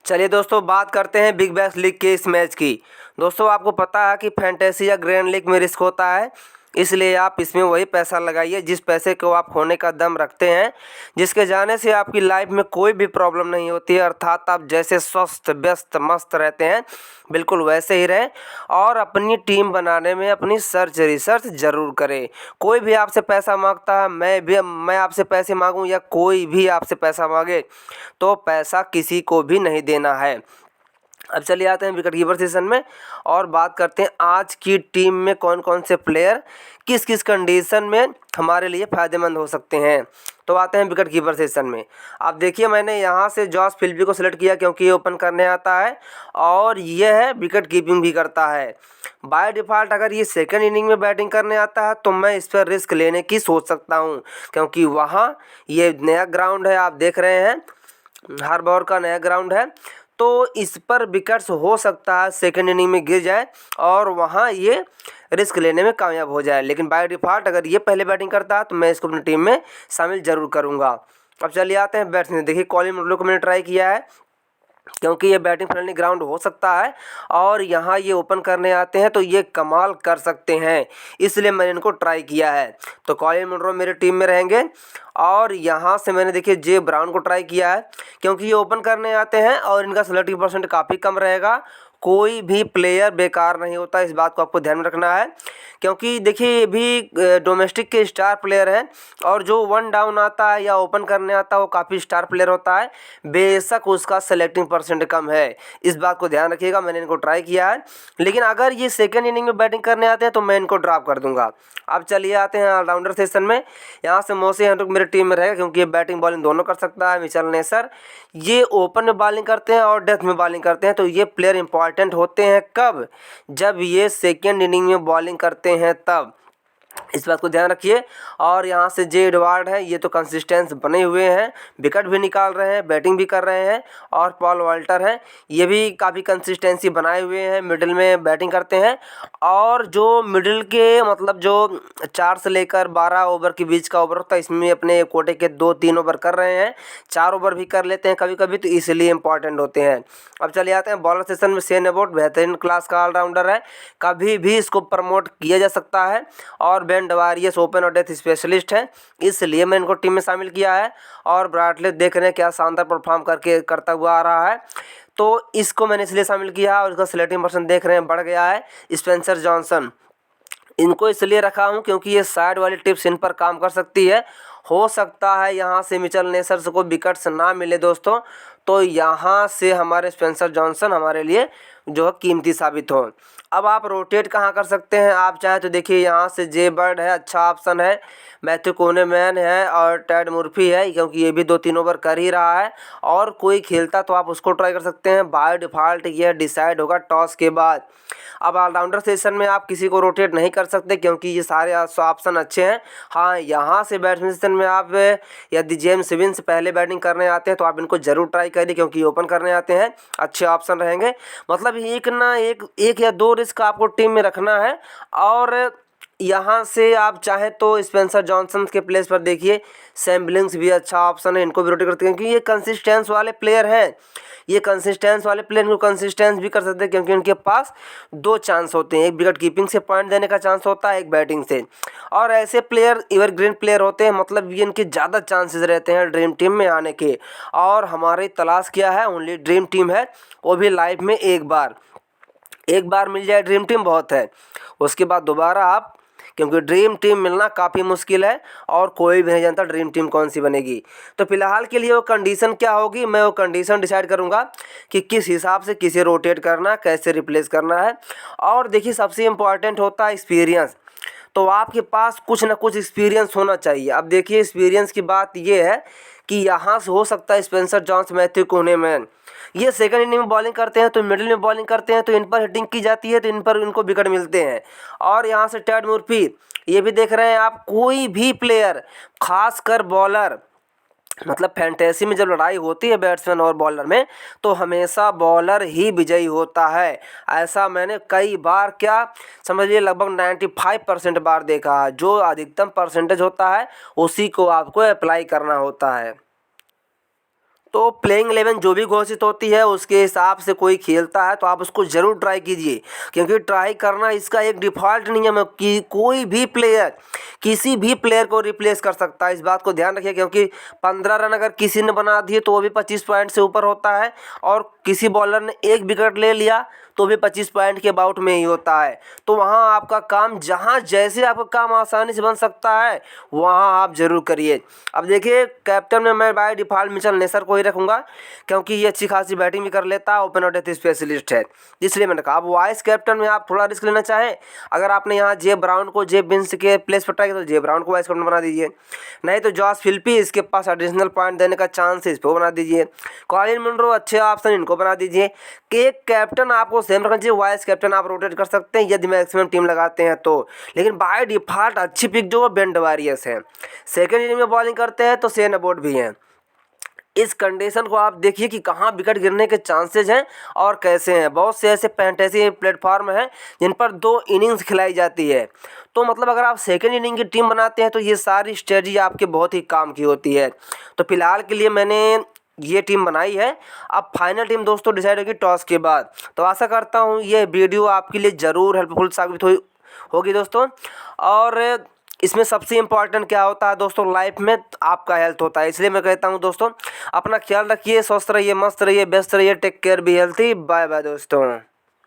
चलिए दोस्तों, बात करते हैं बिग बैश लीग के इस मैच की। दोस्तों, आपको पता है कि फैंटेसी या ग्रैंड लीग में रिस्क होता है, इसलिए आप इसमें वही पैसा लगाइए जिस पैसे को आप खोने का दम रखते हैं, जिसके जाने से आपकी लाइफ में कोई भी प्रॉब्लम नहीं होती है। अर्थात आप जैसे स्वस्थ व्यस्त मस्त रहते हैं, बिल्कुल वैसे ही रहें और अपनी टीम बनाने में अपनी रिसर्च ज़रूर करें। कोई भी आपसे पैसा मांगता है, मैं आपसे पैसे मांगूं या कोई भी आपसे पैसा मांगे, तो पैसा किसी को भी नहीं देना है। अब चलिए आते हैं विकेट कीपर सेशन में और बात करते हैं आज की टीम में कौन कौन से प्लेयर किस किस कंडीशन में हमारे लिए फ़ायदेमंद हो सकते हैं। तो आते हैं विकेट कीपर सेशन में। आप देखिए, मैंने यहाँ से जॉस फिल्बी को सिलेक्ट किया क्योंकि ये ओपन करने आता है और ये है विकेट कीपिंग भी करता है। बाय डिफ़ॉल्ट अगर ये सेकंड इनिंग में बैटिंग करने आता है तो मैं इस पर रिस्क लेने की सोच सकता हूँ, क्योंकि वहाँ ये नया ग्राउंड है, आप देख रहे हैं हार्बर का नया ग्राउंड है, तो इस पर विकेट्स हो सकता है सेकंड इनिंग में गिर जाए और वहाँ ये रिस्क लेने में कामयाब हो जाए। लेकिन बाय डिफ़ॉल्ट अगर ये पहले बैटिंग करता है तो मैं इसको अपनी टीम में शामिल ज़रूर करूँगा। अब चलिए आते हैं बैट्समैन। देखिए, कॉलिन मुडलो को मैंने ट्राई किया है क्योंकि ये बैटिंग फ्रेंडली ग्राउंड हो सकता है और यहाँ ये ओपन करने आते हैं तो ये कमाल कर सकते हैं, इसलिए मैंने इनको ट्राई किया है। तो कॉलिन मुनरो मेरे टीम में रहेंगे। और यहाँ से मैंने देखिए जे ब्राउन को ट्राई किया है क्योंकि ये ओपन करने आते हैं और इनका सेलेक्टिव परसेंट काफ़ी कम रहेगा। कोई भी प्लेयर बेकार नहीं होता, इस बात को आपको ध्यान में रखना है, क्योंकि देखिए ये भी डोमेस्टिक के स्टार प्लेयर हैं और जो वन डाउन आता है या ओपन करने आता है वो काफ़ी स्टार प्लेयर होता है, बेशक उसका सेलेक्टिंग परसेंट कम है। इस बात को ध्यान रखिएगा। मैंने इनको ट्राई किया है, लेकिन अगर ये सेकंड इनिंग में बैटिंग करने आते हैं तो मैं इनको ड्रॉप कर दूंगा। अब चलिए आते हैं ऑलराउंडर सेशन में। यहाँ से मोसी हेनरिक मेरी टीम में रहेगा क्योंकि ये बैटिंग बॉलिंग दोनों कर सकता है। मिचेल नेसर ये ओपन में बॉलिंग करते हैं और डेथ में बॉलिंग करते हैं, तो ये प्लेयर इंपॉर्टेंट होते हैं कब? जब ये सेकेंड इनिंग में बॉलिंग करते हैं तब, इस बात को ध्यान रखिए। और यहाँ से जे एडवार्ड है, ये तो कंसिस्टेंस बने हुए हैं, विकेट भी निकाल रहे हैं, बैटिंग भी कर रहे हैं। और पॉल वाल्टर है, ये भी काफ़ी कंसिस्टेंसी बनाए हुए हैं, मिडिल में बैटिंग करते हैं। और जो मिडिल के मतलब जो 4 से लेकर 12 ओवर के बीच का ओवर होता है, इसमें अपने कोटे के 2-3 ओवर कर रहे हैं, 4 ओवर भी कर लेते हैं कभी कभी, तो इसलिए इंपॉर्टेंट होते हैं। अब चले आते हैं बॉलर सेशन में। शेन एबोट बेहतरीन क्लास का ऑलराउंडर है, कभी भी इसको प्रमोट किया जा सकता है। और बेन डवारियस ओपन और डेथ स्पेशलिस्ट है, इसलिए मैंने इनको टीम में शामिल किया है। और ब्राटले देख रहे हैं क्या शानदार परफॉर्म करता हुआ आ रहा है, तो इसको मैंने इसलिए शामिल किया। और इसका सेलेक्टिंग परसेंट देख रहे हैं बढ़ गया है। स्पेंसर जॉनसन, इनको इसलिए रखा हूँ क्योंकि ये साइड वाली टिप्स इन पर काम कर सकती है। हो सकता है यहाँ से मिचेल नेसर को विकेट्स ना मिले दोस्तों, तो यहाँ से हमारे स्पेंसर जॉनसन हमारे लिए जो है कीमती साबित हो। अब आप रोटेट कहाँ कर सकते हैं? आप चाहे तो देखिए, यहाँ से जे बर्ड है, अच्छा ऑप्शन है। मैथ्यू कोनेमैन है और टेड मुर्फी है, क्योंकि ये भी 2-3 ओवर कर ही रहा है। और कोई खेलता तो आप उसको ट्राई कर सकते हैं। बाय डिफ़ॉल्ट यह डिसाइड होगा टॉस के बाद। अब ऑलराउंडर सेशन में आप किसी को रोटेट नहीं कर सकते क्योंकि ये सारे ऑप्शन अच्छे हैं। हाँ, यहाँ से बैट्समैन सेशन में आप यदि जेम्स विंस पहले बैटिंग करने आते हैं तो आप इनको ज़रूर ट्राई करिए, क्योंकि ओपन करने आते हैं, अच्छे ऑप्शन रहेंगे। मतलब एक या दो रिस्क आपको टीम में रखना है। और यहाँ से आप चाहें तो स्पेंसर जॉनसन के प्लेस पर देखिए, सैम बिलिंग्स भी अच्छा ऑप्शन है, इनको भी रोटेट करते हैं क्योंकि ये कंसिस्टेंस वाले प्लेयर हैं। ये कंसिस्टेंस वाले प्लेयर इनको कंसिस्टेंस भी कर सकते हैं क्योंकि उनके पास 2 चांस होते हैं, एक विकेट कीपिंग से पॉइंट देने का चांस होता है, एक बैटिंग से। और ऐसे प्लेयर एवरग्रीन प्लेयर होते हैं, मतलब ये इनके ज़्यादा चांसेस रहते हैं ड्रीम टीम में आने के। और हमारी तलाश क्या है? ओनली ड्रीम टीम है, वो भी लाइफ में एक बार मिल जाए ड्रीम टीम बहुत है। उसके बाद दोबारा आप, क्योंकि ड्रीम टीम मिलना काफ़ी मुश्किल है और कोई भी नहीं जानता ड्रीम टीम कौन सी बनेगी। तो फिलहाल के लिए वो कंडीशन क्या होगी, मैं वो कंडीशन डिसाइड करूंगा कि किस हिसाब से किसे रोटेट करना, कैसे रिप्लेस करना है। और देखिए, सबसे इम्पॉर्टेंट होता है एक्सपीरियंस, तो आपके पास कुछ ना कुछ एक्सपीरियंस होना चाहिए। अब देखिए, एक्सपीरियंस की बात ये है कि यहाँ से हो सकता है स्पेंसर जॉन्स, मैथ्यू कोनेमैन, ये सेकंड इनिंग में बॉलिंग करते हैं तो मिडिल में बॉलिंग करते हैं, तो इन पर हिटिंग की जाती है, तो इन पर इनको विकेट मिलते हैं। और यहाँ से टेड मुर्फी, ये भी देख रहे हैं आप, कोई भी प्लेयर, खासकर बॉलर, मतलब फैंटेसी में जब लड़ाई होती है बैट्समैन और बॉलर में, तो हमेशा बॉलर ही विजयी होता है। ऐसा मैंने कई बार, क्या समझिए, लगभग 95% बार देखा है। जो अधिकतम परसेंटेज होता है उसी को आपको अप्लाई करना होता है। तो प्लेइंग 11 जो भी घोषित होती है उसके हिसाब से कोई खेलता है तो आप उसको ज़रूर ट्राई कीजिए, क्योंकि ट्राई करना इसका एक डिफ़ॉल्ट नियम है कि कोई भी प्लेयर किसी भी प्लेयर को रिप्लेस कर सकता है। इस बात को ध्यान रखिए, क्योंकि 15 रन अगर किसी ने बना दिए तो वो भी 25 पॉइंट से ऊपर होता है, और किसी बॉलर ने एक विकेट ले लिया तो भी 25 पॉइंट के अबाउट में ही होता है। तो वहाँ आपका काम, जहाँ जैसे आपका काम आसानी से बन सकता है वहाँ आप ज़रूर करिए। अब देखिए, कैप्टन में मैं बाय डिफ़ॉल्ट मिचेल नेसर को ही रखूँगा, क्योंकि ये अच्छी खासी बैटिंग भी कर लेता है, ओपन और डेथ स्पेशलिस्ट है, इसलिए मैंने कहा। अब वाइस कैप्टन में आप थोड़ा रिस्क लेना चाहें, अगर आपने यहाँ जे ब्राउन को जे बिन्स के प्लेस पर ट्राई किया तो जे ब्राउन को वाइस कैप्टन बना दीजिए, नहीं तो जॉस फिलिपी, इसके पास एडिशनल पॉइंट देने का चांस है, इसको बना दीजिए। कॉलिन मुनरो अच्छे ऑप्शन, इनको बना दीजिए। कि एक कैप्टन आपको सेम रखना चाहिए, वाइस कैप्टन आप रोटेट कर सकते हैं यदि मैक्सिमम टीम लगाते हैं तो। लेकिन बाय डिफ़ॉल्ट अच्छी पिक जो बेन डेवारियस है, सेकंड इनिंग में बॉलिंग करते हैं तो शेन अबॉट भी हैं। इस कंडीशन को आप देखिए कि कहाँ विकेट गिरने के चांसेज हैं और कैसे हैं। बहुत से ऐसे फैंटेसी प्लेटफॉर्म हैं जिन पर 2 इनिंग्स खिलाई जाती है, तो मतलब अगर आप सेकंड इनिंग की टीम बनाते हैं तो ये सारी स्ट्रेटजी आपके बहुत ही काम की होती है। तो फिलहाल के लिए मैंने ये टीम बनाई है। अब फाइनल टीम दोस्तों डिसाइड होगी टॉस के बाद। तो आशा करता हूँ ये वीडियो आपके लिए ज़रूर हेल्पफुल साबित होगी दोस्तों। और इसमें सबसे इम्पॉर्टेंट क्या होता है दोस्तों, लाइफ में आपका हेल्थ होता है। इसलिए मैं कहता हूँ दोस्तों, अपना ख्याल रखिए, स्वस्थ रहिए, मस्त रहिए, व्यस्त रहिए, take care, be healthy. Bye bye दोस्तों।